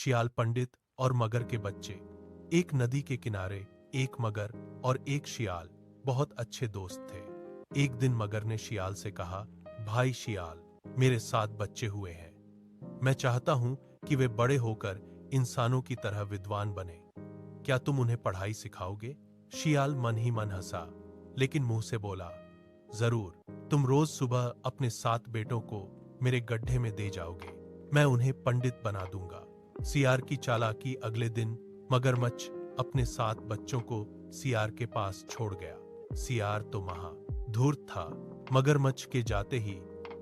शियाल पंडित और मगर के बच्चे। एक नदी के किनारे एक मगर और एक शियाल बहुत अच्छे दोस्त थे। एक दिन मगर ने शियाल से कहा, भाई शियाल, मेरे 7 बच्चे हुए हैं। मैं चाहता हूं कि वे बड़े होकर इंसानों की तरह विद्वान बने। क्या तुम उन्हें पढ़ाई सिखाओगे? शियाल मन ही मन हंसा, लेकिन मुंह से बोला, जरूर। तुम रोज सुबह अपने 7 बेटों को मेरे गड्ढे में दे जाओगे। मैं उन्हें पंडित बना दूंगा। सियार की चालाकी। अगले दिन मगरमच्छ अपने 7 बच्चों को सियार के पास छोड़ गया। सियार तो महा धूर्त था। मगरमच्छ के जाते ही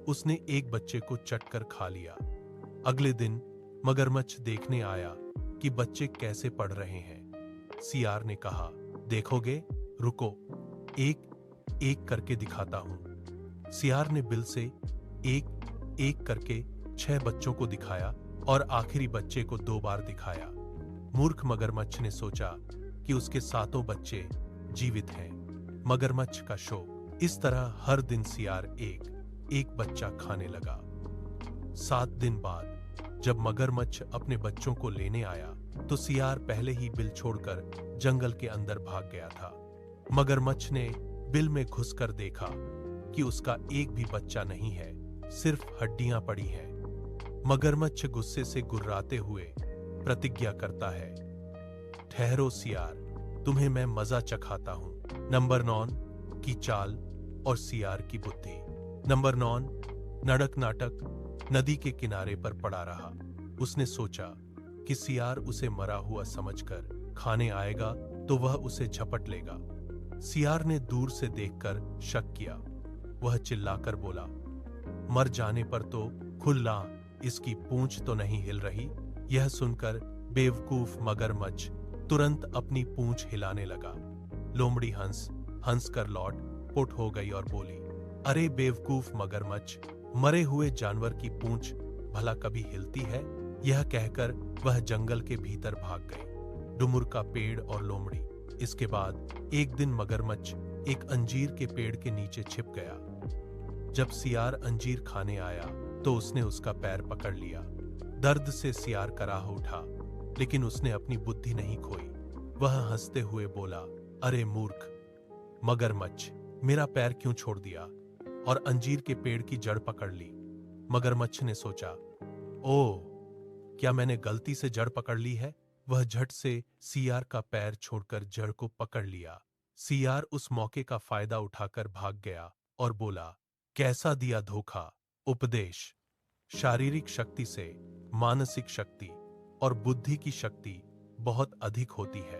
उसने एक बच्चे को चटकर खा लिया। अगले दिन मगरमच्छ देखने आया कि बच्चे कैसे पढ़ रहे हैं। सियार ने कहा, देखोगे? रुको, एक एक करके दिखाता हूं। सियार ने बिल से एक एक करके 6 बच्चों को दिखाया और आखिरी बच्चे को 2 बार दिखाया। मूर्ख मगरमच्छ ने सोचा कि उसके 7 बच्चे जीवित हैं। मगरमच्छ का शौक। इस तरह हर दिन सियार एक एक बच्चा खाने लगा। 7 दिन बाद जब मगरमच्छ अपने बच्चों को लेने आया तो सियार पहले ही बिल छोड़कर जंगल के अंदर भाग गया था। मगरमच्छ ने बिल में घुसकर देखा कि उसका एक भी बच्चा नहीं है, सिर्फ हड्डियां पड़ी हैं। मगरमच्छ गुस्से से गुर्राते हुए प्रतिज्ञा करता है, ठहरो सियार, तुम्हें मैं मजा चखाता हूं। नंबर 9 की चाल और सियार की बुद्धि। नंबर 9 नड़क नाटक नदी के किनारे पर पड़ा रहा। उसने सोचा कि सियार उसे मरा हुआ समझकर खाने आएगा तो वह उसे झपट लेगा। सियार ने दूर से देखकर शक किया। वह चिल्लाकर बोला, मर जाने पर तो खुल्ला, इसकी पूंछ तो नहीं हिल रही। यह सुनकर बेवकूफ मगरमच्छ तुरंत अपनी पूंछ हिलाने लगा। लोमड़ी हंस कर लौट पुट हो गई और बोली, अरे बेवकूफ मगरमच्छ, मरे हुए जानवर की पूंछ भला कभी हिलती है? यह कहकर वह जंगल के भीतर भाग गई। डुमुर का पेड़ और लोमड़ी। इसके बाद एक दिन मगरमच्छ एक अंजीर के पेड़ के नीचे छिप गया। जब सियार अंजीर खाने आया तो उसने उसका पैर पकड़ लिया। दर्द से सियार कराह उठा, लेकिन उसने अपनी बुद्धि नहीं खोई। वह हंसते हुए बोला, अरे मूर्ख मगरमच्छ, मेरा पैर क्यों छोड़ दिया और अंजीर के पेड़ की जड़ पकड़ ली? मगरमच्छ ने सोचा, ओह, क्या मैंने गलती से जड़ पकड़ ली है? वह झट से सियार का पैर छोड़कर जड़ को पकड़ लिया। सियार उस मौके का फायदा उठाकर भाग गया और बोला, कैसा दिया धोखा? उपदेश। शारीरिक शक्ति से मानसिक शक्ति और बुद्धि की शक्ति बहुत अधिक होती है।